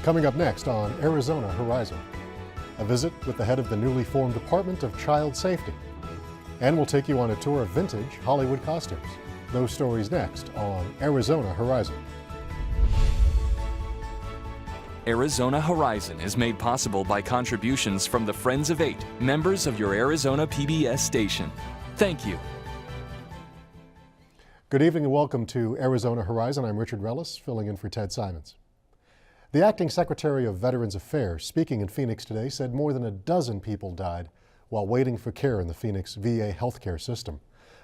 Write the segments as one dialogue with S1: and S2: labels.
S1: Coming up next on Arizona Horizon, a visit with the head of the newly formed Department of Child Safety. And we'll take you on a tour of vintage Hollywood costumes. Those stories next on Arizona Horizon.
S2: Arizona Horizon is made possible by contributions from the Friends of Eight, members of your Arizona PBS station. Thank you.
S1: Good evening and welcome to Arizona Horizon. I'm Richard Rellis, filling in for Ted Simons. The acting Secretary of Veterans Affairs, speaking in Phoenix today, said more than a dozen people died while waiting for care in the Phoenix VA healthcare system.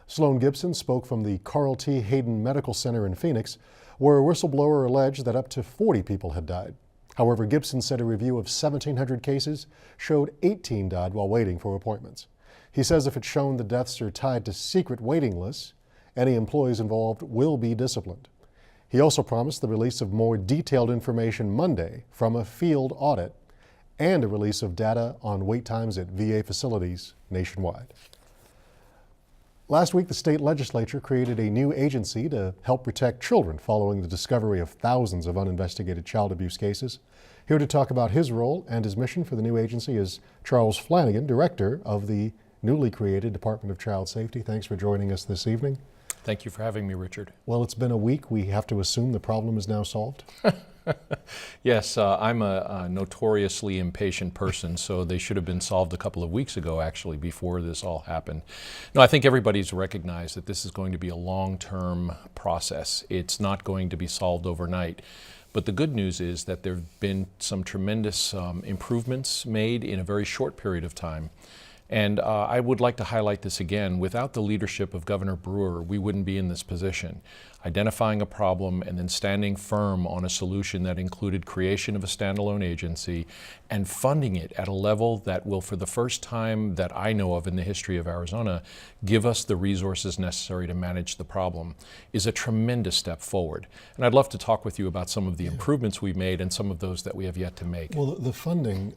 S1: Sloan Gibson spoke from the Carl T. Hayden Medical Center in Phoenix, where a whistleblower alleged that up to 40 people had died. However, Gibson said a review of 1,700 cases showed 18 died while waiting for appointments. He says if it's shown the deaths are tied to secret waiting lists, any employees involved will be disciplined. He also promised the release of more detailed information Monday from a field audit and a release of data on wait times at VA facilities nationwide. Last week, the state legislature created a new agency to help protect children following the discovery of thousands of uninvestigated child abuse cases. Here to talk about his role and his mission for the new agency is Charles Flanagan, director of the newly created Department of Child Safety. Thanks for joining us this evening.
S3: Thank you for having me, Richard.
S1: Well, it's been a week. We have to assume the problem is now solved?
S3: Yes, I'm a notoriously impatient person, so they should have been solved a couple of weeks ago, actually, before this all happened. No, I think everybody's recognized that this is going to be a long-term process. It's not going to be solved overnight. But the good news is that there have been some tremendous improvements made in a very short period of time. And I would like to highlight this again. Without the leadership of Governor Brewer, we wouldn't be in this position. Identifying a problem and then standing firm on a solution that included creation of a standalone agency and funding it at a level that will, for the first time that I know of in the history of Arizona, give us the resources necessary to manage the problem is a tremendous step forward. And I'd love to talk with you about some of the improvements we've made and some of those that we have yet to make.
S1: Well, the funding,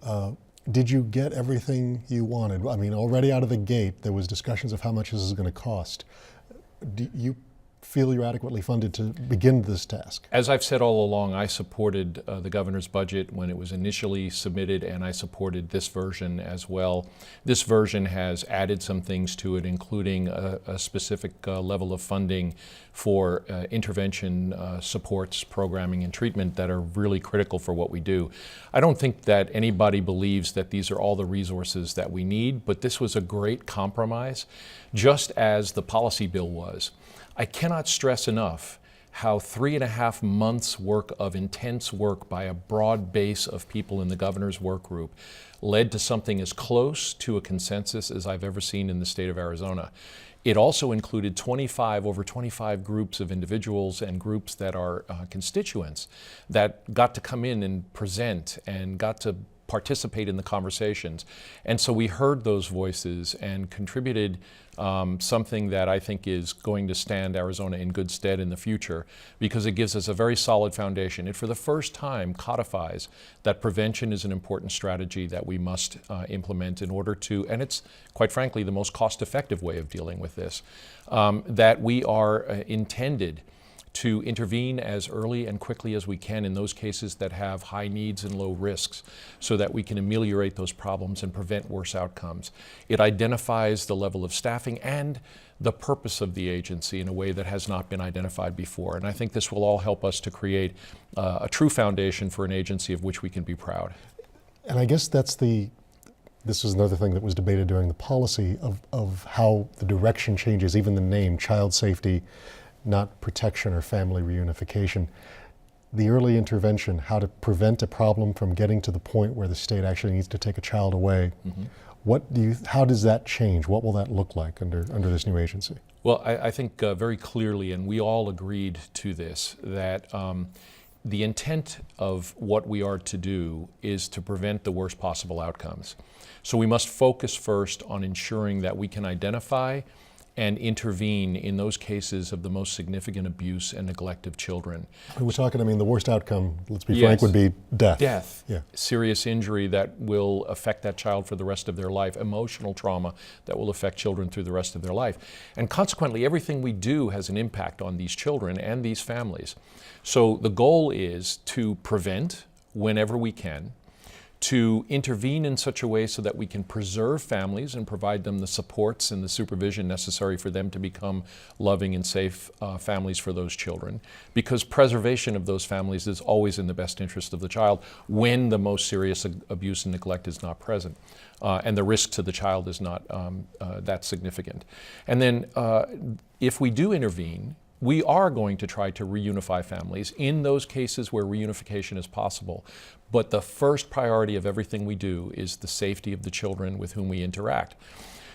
S1: did you get everything you wanted? I mean, already out of the gate, there was discussions of how much this is going to cost. Do you feel you're adequately funded to begin this task?
S3: As I've said all along, I supported the governor's budget when it was initially submitted, and I supported this version as well. This version has added some things to it, including a specific level of funding for intervention supports, programming, and treatment that are really critical for what we do. I don't think that anybody believes that these are all the resources that we need, but this was a great compromise, just as the policy bill was. I cannot stress enough how 3.5 months work of intense work by a broad base of people in the governor's work group led to something as close to a consensus as I've ever seen in the state of Arizona. It also included over 25 groups of individuals and groups that are constituents that got to come in and present and got to participate in the conversations. And so we heard those voices and contributed something that I think is going to stand Arizona in good stead in the future, because it gives us a very solid foundation. It for the first time codifies that prevention is an important strategy that we must implement in order to, and it's quite frankly the most cost-effective way of dealing with this, that we are intended to intervene as early and quickly as we can in those cases that have high needs and low risks so that we can ameliorate those problems and prevent worse outcomes. It identifies the level of staffing and the purpose of the agency in a way that has not been identified before. And I think this will all help us to create a true foundation for an agency of which we can be proud.
S1: And I guess this is another thing that was debated during the policy of how the direction changes, even the name, child safety, not protection or family reunification. The early intervention, how to prevent a problem from getting to the point where the state actually needs to take a child away. Mm-hmm. How does that change? What will that look like under this new agency?
S3: Well, I think very clearly, and we all agreed to this, that the intent of what we are to do is to prevent the worst possible outcomes. So we must focus first on ensuring that we can identify and intervene in those cases of the most significant abuse and neglect of children.
S1: We're talking, the worst outcome, let's be frank, would be death.
S3: Death,
S1: yeah.
S3: Serious injury that will affect that child for the rest of their life, emotional trauma that will affect children through the rest of their life. And consequently, everything we do has an impact on these children and these families. So the goal is to prevent whenever we can, to intervene in such a way so that we can preserve families and provide them the supports and the supervision necessary for them to become loving and safe families for those children. Because preservation of those families is always in the best interest of the child when the most serious abuse and neglect is not present. And the risk to the child is not that significant. And then if we do intervene, we are going to try to reunify families in those cases where reunification is possible. But the first priority of everything we do is the safety of the children with whom we interact.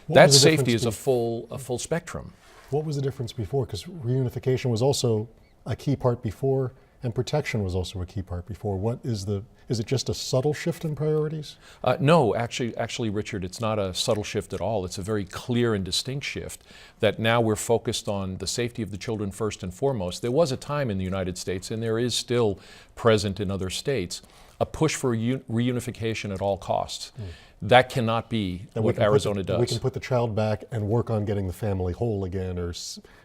S3: That safety is a full spectrum.
S1: What was the difference before? Because reunification was also a key part before, and protection was also a key part before. Is it just a subtle shift in priorities?
S3: No, actually, Richard, it's not a subtle shift at all. It's a very clear and distinct shift that now we're focused on the safety of the children first and foremost. There was a time in the United States, and there is still present in other states, a push for reunification at all costs. That cannot be what Arizona does.
S1: We can put the child back and work on getting the family whole again, or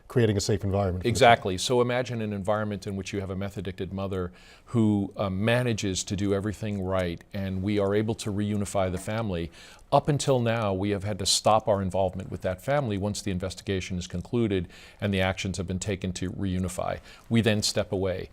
S1: creating a safe environment.
S3: Exactly. So imagine an environment in which you have a meth-addicted mother who manages to do everything right, and we are able to reunify the family. Up until now, we have had to stop our involvement with that family once the investigation is concluded and the actions have been taken to reunify. We then step away.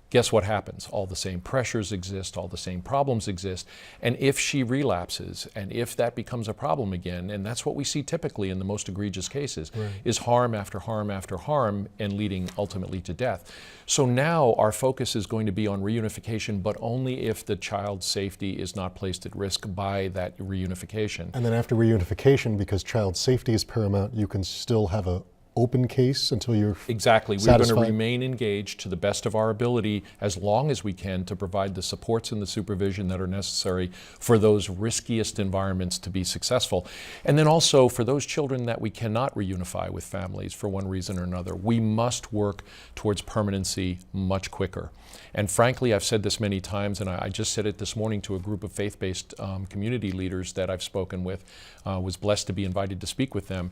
S3: Guess what happens? All the same pressures exist, all the same problems exist, and if she relapses, and if that becomes a problem again, and that's what we see typically in the most egregious cases, is harm after harm after harm, and leading ultimately to death. So now our focus is going to be on reunification, but only if the child's safety is not placed at risk by that reunification.
S1: And then after reunification, because child safety is paramount, you can still have a open case until you're
S3: Exactly.
S1: satisfied.
S3: We're going to remain engaged to the best of our ability as long as we can to provide the supports and the supervision that are necessary for those riskiest environments to be successful. And then also for those children that we cannot reunify with families for one reason or another, we must work towards permanency much quicker. And frankly, I've said this many times, and I just said it this morning to a group of faith-based community leaders that I've spoken with, was blessed to be invited to speak with them.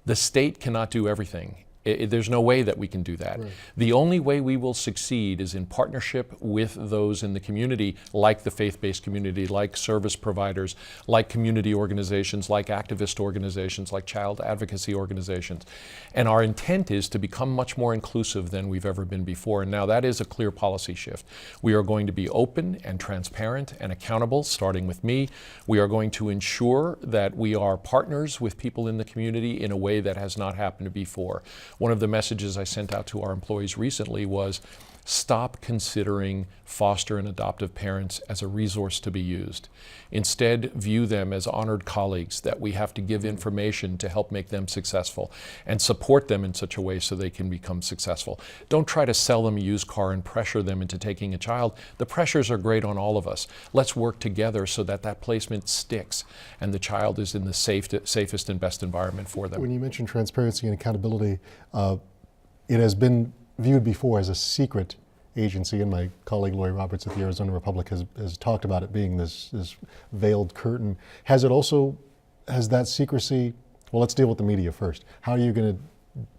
S3: The state cannot do everything. There's no way that we can do that. Right. The only way we will succeed is in partnership with those in the community, like the faith-based community, like service providers, like community organizations, like activist organizations, like child advocacy organizations. And our intent is to become much more inclusive than we've ever been before. And now that is a clear policy shift. We are going to be open and transparent and accountable, starting with me. We are going to ensure that we are partners with people in the community in a way that has not happened before. One of the messages I sent out to our employees recently was, stop considering foster and adoptive parents as a resource to be used. Instead, view them as honored colleagues that we have to give information to help make them successful and support them in such a way so they can become successful. Don't try to sell them a used car and pressure them into taking a child. The pressures are great on all of us. Let's work together so that that placement sticks and the child is in the safest and best environment for them.
S1: When you mention transparency and accountability, it has been viewed before as a secret agency, and my colleague Lori Roberts at the Arizona Republic has talked about it being this veiled curtain. Has that secrecy, well, let's deal with the media first. How are you going to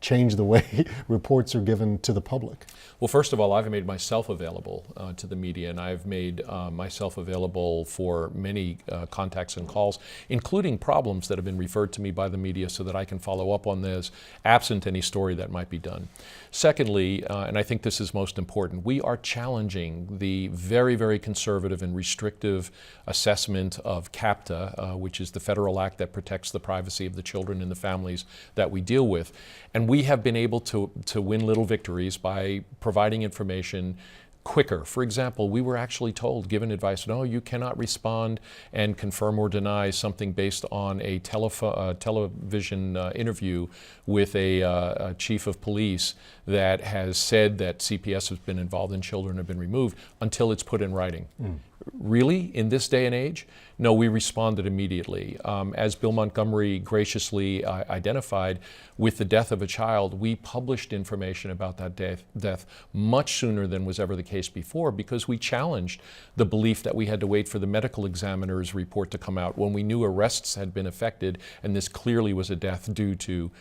S1: change the way reports are given to the public?
S3: Well, first of all, I've made myself available to the media, and I've made myself available for many contacts and calls, including problems that have been referred to me by the media so that I can follow up on this, absent any story that might be done. Secondly, and I think this is most important, we are challenging the very, very conservative and restrictive assessment of CAPTA, which is the federal act that protects the privacy of the children and the families that we deal with. And we have been able to win little victories by providing information quicker. For example, we were actually told, given advice, no, you cannot respond and confirm or deny something based on a television interview with a chief of police that has said that CPS has been involved and children have been removed until it's put in writing. Really, in this day and age? No, we responded immediately. As Bill Montgomery graciously identified, with the death of a child, we published information about that death much sooner than was ever the case before, because we challenged the belief that we had to wait for the medical examiner's report to come out when we knew arrests had been affected, and this clearly was a death due to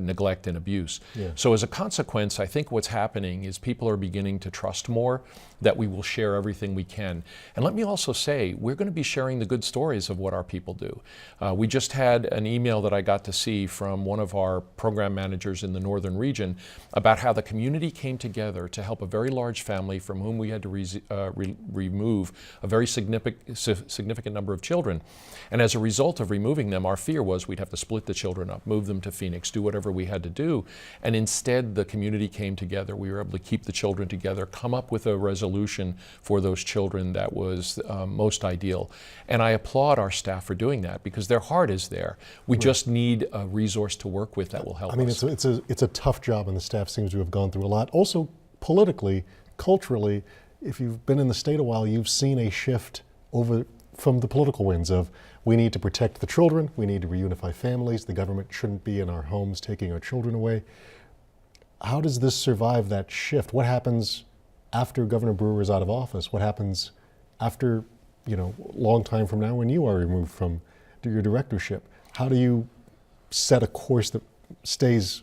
S3: neglect and abuse.
S1: Yeah.
S3: So as a consequence, I think what's happening is people are beginning to trust more that we will share everything we can. And let me also say, we're going to be sharing the good stories of what our people do. We just had an email that I got to see from one of our program managers in the northern region about how the community came together to help a very large family from whom we had to remove a very significant number of children. And as a result of removing them, our fear was we'd have to split the children up, move them to Phoenix, do whatever we had to do. And instead, the community came together. We were able to keep the children together, come up with a resolution for those children that was most ideal. And I applaud our staff for doing that, because their heart is there. We just need a resource to work with that will help us.
S1: I mean, it's a tough job, and the staff seems to have gone through a lot. Also, politically, culturally, if you've been in the state a while, you've seen a shift over from the political winds of we need to protect the children, we need to reunify families, the government shouldn't be in our homes taking our children away. How does this survive that shift? What happens after Governor Brewer is out of office? What happens after, a long time from now when you are removed from your directorship? How do you set a course that stays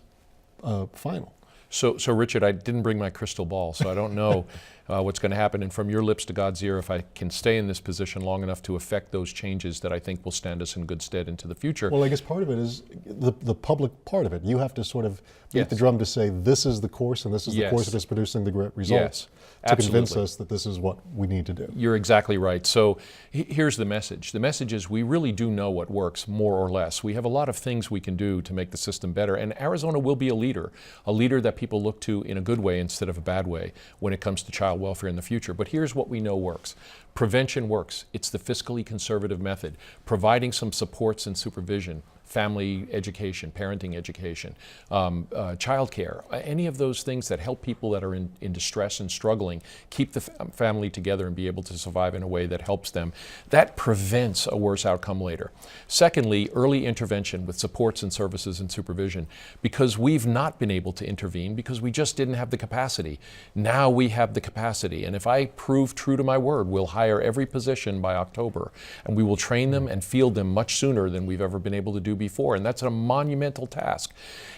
S1: final?
S3: So Richard, I didn't bring my crystal ball, so I don't know what's going to happen. And from your lips to God's ear, if I can stay in this position long enough to affect those changes that I think will stand us in good stead into the future.
S1: Well, I guess part of it is the public part of it. You have to sort of beat the drum to say this is the course, and this is the course that is producing the great results. To convince us that this is what we need to do.
S3: You're exactly right. So here's the message. The message is we really do know what works, more or less. We have a lot of things we can do to make the system better, and Arizona will be a leader that people look to in a good way instead of a bad way when it comes to child welfare in the future. But here's what we know works. Prevention works. It's the fiscally conservative method, providing some supports and supervision, family education, parenting education, childcare, any of those things that help people that are in distress and struggling, keep the family together and be able to survive in a way that helps them. That prevents a worse outcome later. Secondly, early intervention with supports and services and supervision, because we've not been able to intervene because we just didn't have the capacity. Now we have the capacity, and if I prove true to my word, we'll hire every position by October, and we will train them and field them much sooner than we've ever been able to do before, and that's a monumental task.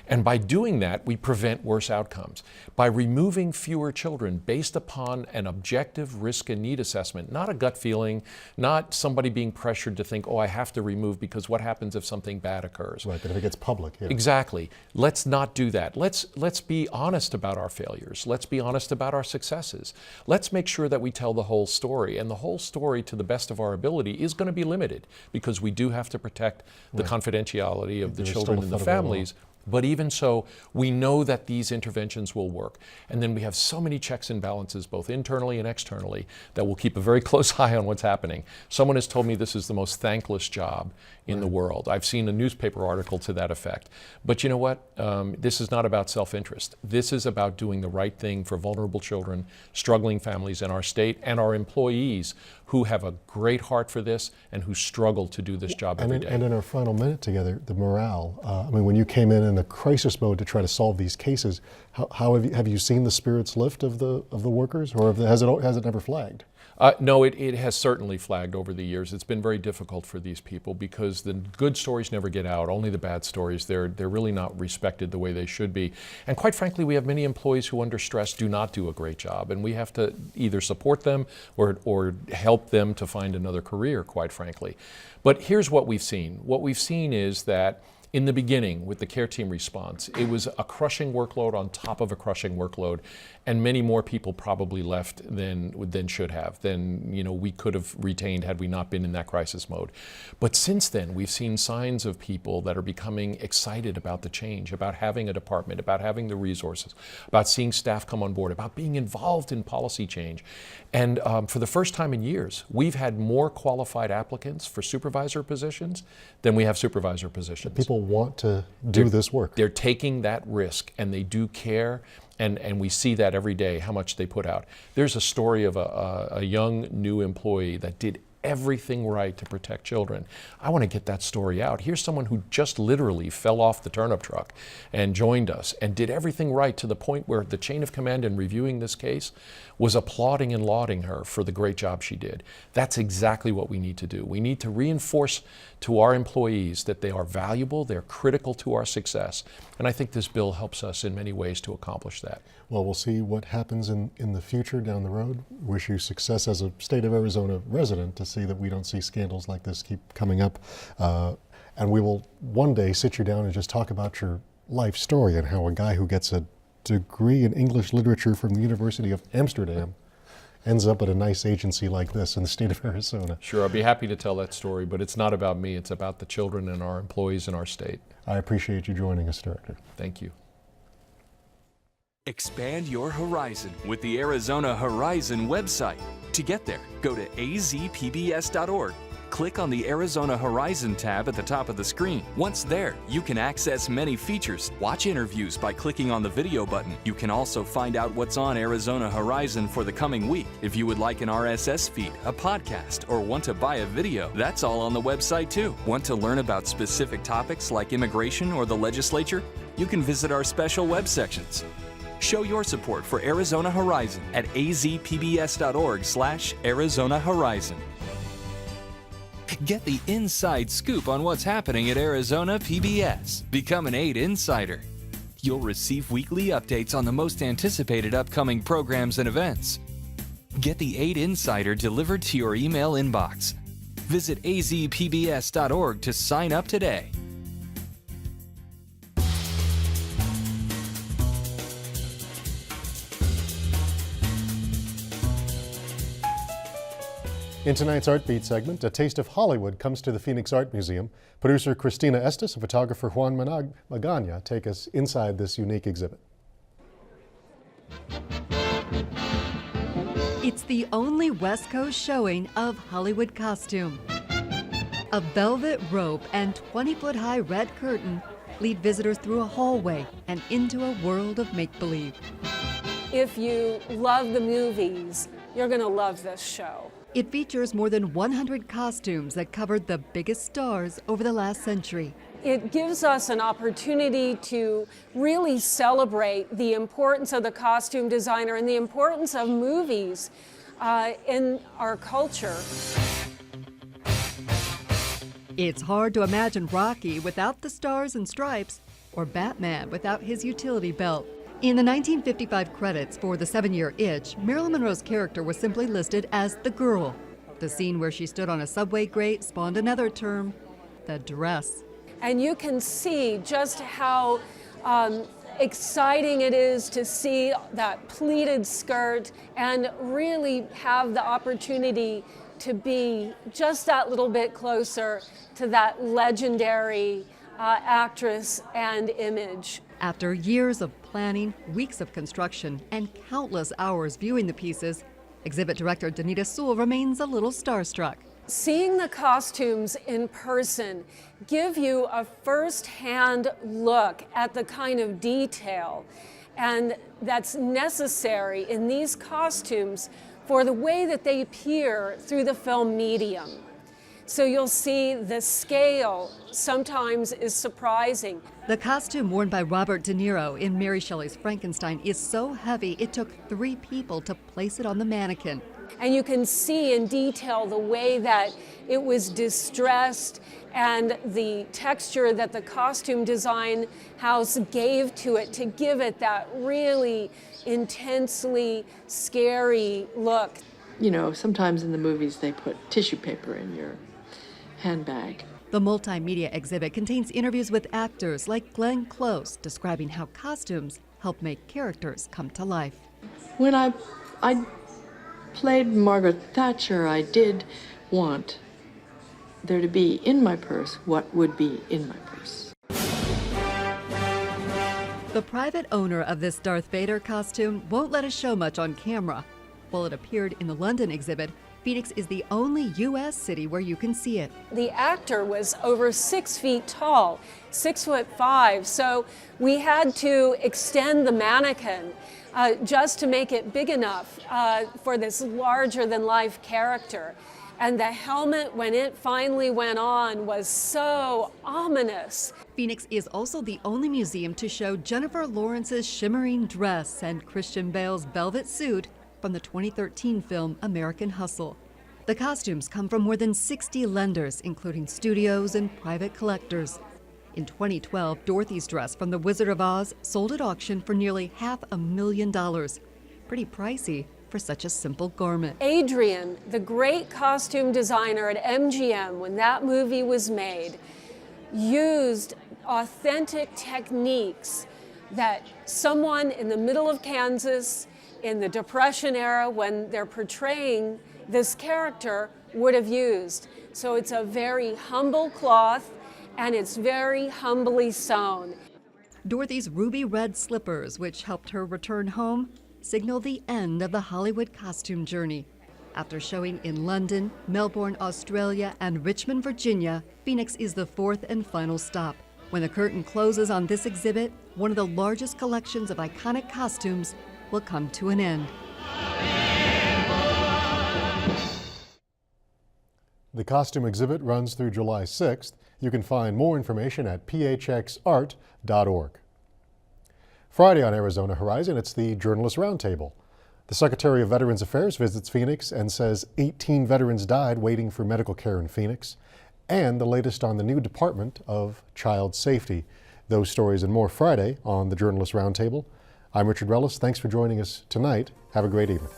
S3: And by doing that, we prevent worse outcomes. By removing fewer children based upon an objective risk and need assessment, not a gut feeling, not somebody being pressured to think, oh, I have to remove because what happens if something bad occurs?
S1: Right, but if it gets public. Yeah.
S3: Exactly. Let's not do that. Let's be honest about our failures. Let's be honest about our successes. Let's make sure that we tell the whole story, and the whole story, to the best of our ability, is going to be limited because we do have to protect the confidentiality of the children and the families. But even so, we know that these interventions will work. And then we have so many checks and balances, both internally and externally, that will keep a very close eye on what's happening. Someone has told me this is the most thankless job in the world. I've seen a newspaper article to that effect. But you know what? This is not about self-interest. This is about doing the right thing for vulnerable children, struggling families in our state, and our employees who have a great heart for this and who struggle to do this job every day.
S1: And in our final minute together, the morale. When you came in a crisis mode to try to solve these cases, how have you seen the spirits lift of the workers, or has it never flagged?
S3: No, it has certainly flagged over the years. It's been very difficult for these people because the good stories never get out, only the bad stories. They're really not respected the way they should be. And quite frankly, we have many employees who under stress do not do a great job, and we have to either support them or help them to find another career, quite frankly. But here's what we've seen. What we've seen is that in the beginning, with the care team response, it was a crushing workload on top of a crushing workload, and many more people probably left than should have, than we could have retained had we not been in that crisis mode. But since then, we've seen signs of people that are becoming excited about the change, about having a department, about having the resources, about seeing staff come on board, about being involved in policy change. And for the first time in years, we've had more qualified applicants for supervisor positions than we have supervisor positions.
S1: People want to do this work.
S3: They're taking that risk, and they do care, and we see that every day, how much they put out. There's a story of a young new employee that did everything right to protect children. I want to get that story out. Here's someone who just literally fell off the turnip truck and joined us and did everything right to the point where the chain of command in reviewing this case was applauding and lauding her for the great job she did. That's exactly what we need to do. We need to reinforce to our employees that they are valuable, they're critical to our success. And I think this bill helps us in many ways to accomplish that.
S1: Well, we'll see what happens in the future down the road. Wish you success as a state of Arizona resident to see that we don't see scandals like this keep coming up. And we will one day sit you down and just talk about your life story and how a guy who gets a degree in English literature from the University of Amsterdam ends up at a nice agency like this in the state of Arizona.
S3: Sure, I'll be happy to tell that story, but it's not about me. It's about the children and our employees in our state.
S1: I appreciate you joining us, Director.
S3: Thank you.
S2: Expand your horizon with the Arizona Horizon website. To get there, go to azpbs.org. Click on the Arizona Horizon tab at the top of the screen. Once there, you can access many features, watch interviews by clicking on the video button. You can also find out what's on Arizona Horizon for the coming week. If you would like an RSS feed, a podcast, or want to buy a video, that's all on the website too. Want to learn about specific topics like immigration or the legislature? You can visit our special web sections. Show your support for Arizona Horizon at azpbs.org/Arizona Horizon. Get the inside scoop on what's happening at Arizona PBS. Become an 8 Insider. You'll receive weekly updates on the most anticipated upcoming programs and events. Get the 8 Insider delivered to your email inbox. Visit azpbs.org to sign up today.
S1: In tonight's Art Beat segment, a taste of Hollywood comes to the Phoenix Art Museum. Producer Christina Estes and photographer Juan Magana take us inside this unique exhibit.
S4: It's the only West Coast showing of Hollywood costume. A velvet robe and 20-foot-high red curtain lead visitors through a hallway and into a world of make-believe.
S5: If you love the movies, you're going to love this show.
S4: It features more than 100 costumes that covered the biggest stars over the last century.
S5: It gives us an opportunity to really celebrate the importance of the costume designer and the importance of movies in our culture.
S4: It's hard to imagine Rocky without the stars and stripes, or Batman without his utility belt. In the 1955 credits for The 7-Year Itch, Marilyn Monroe's character was simply listed as the girl. The scene where she stood on a subway grate spawned another term, the dress.
S5: And you can see just how exciting it is to see that pleated skirt and really have the opportunity to be just that little bit closer to that legendary actress and image.
S4: After years of planning, weeks of construction, and countless hours viewing the pieces, exhibit director Danita Sewell remains a little starstruck.
S5: Seeing the costumes in person give you a first-hand look at the kind of detail and that's necessary in these costumes for the way that they appear through the film medium. So you'll see the scale sometimes is surprising.
S4: The costume worn by Robert De Niro in Mary Shelley's Frankenstein is so heavy it took 3 people to place it on the mannequin.
S5: And you can see in detail the way that it was distressed and the texture that the costume design house gave to it to give it that really intensely scary look.
S6: You know, sometimes in the movies they put tissue paper in your handbag.
S4: The multimedia exhibit contains interviews with actors like Glenn Close describing how costumes help make characters come to life.
S6: When I played Margaret Thatcher, I did want there to be in my purse what would be in my purse.
S4: The private owner of this Darth Vader costume won't let us show much on camera. While it appeared in the London exhibit, Phoenix is the only U.S. city where you can see it.
S5: The actor was over 6 feet tall, 6'5", so we had to extend the mannequin just to make it big enough for this larger-than-life character. And the helmet, when it finally went on, was so ominous.
S4: Phoenix is also the only museum to show Jennifer Lawrence's shimmering dress and Christian Bale's velvet suit from the 2013 film American Hustle. The costumes come from more than 60 lenders, including studios and private collectors. In 2012, Dorothy's dress from The Wizard of Oz sold at auction for nearly $500,000. Pretty pricey for such a simple garment.
S5: Adrian, the great costume designer at MGM when that movie was made, used authentic techniques that someone in the middle of Kansas in the Depression era, when they're portraying this character, would have used. So it's a very humble cloth and it's very humbly sewn.
S4: Dorothy's ruby red slippers, which helped her return home, signal the end of the Hollywood costume journey. After showing in London, Melbourne, Australia, and Richmond, Virginia, Phoenix is the fourth and final stop. When the curtain closes on this exhibit, one of the largest collections of iconic costumes will come to an end.
S1: The costume exhibit runs through July 6th. You can find more information at phxart.org. Friday on Arizona Horizon, it's the Journalist Roundtable. The Secretary of Veterans Affairs visits Phoenix and says 18 veterans died waiting for medical care in Phoenix, and the latest on the new Department of Child Safety. Those stories and more Friday on the Journalist Roundtable. I'm Richard Rellis. Thanks for joining us tonight. Have a great evening.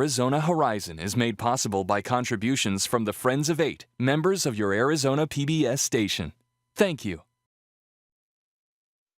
S2: Arizona Horizon is made possible by contributions from the Friends of Eight, members of your Arizona PBS station. Thank you.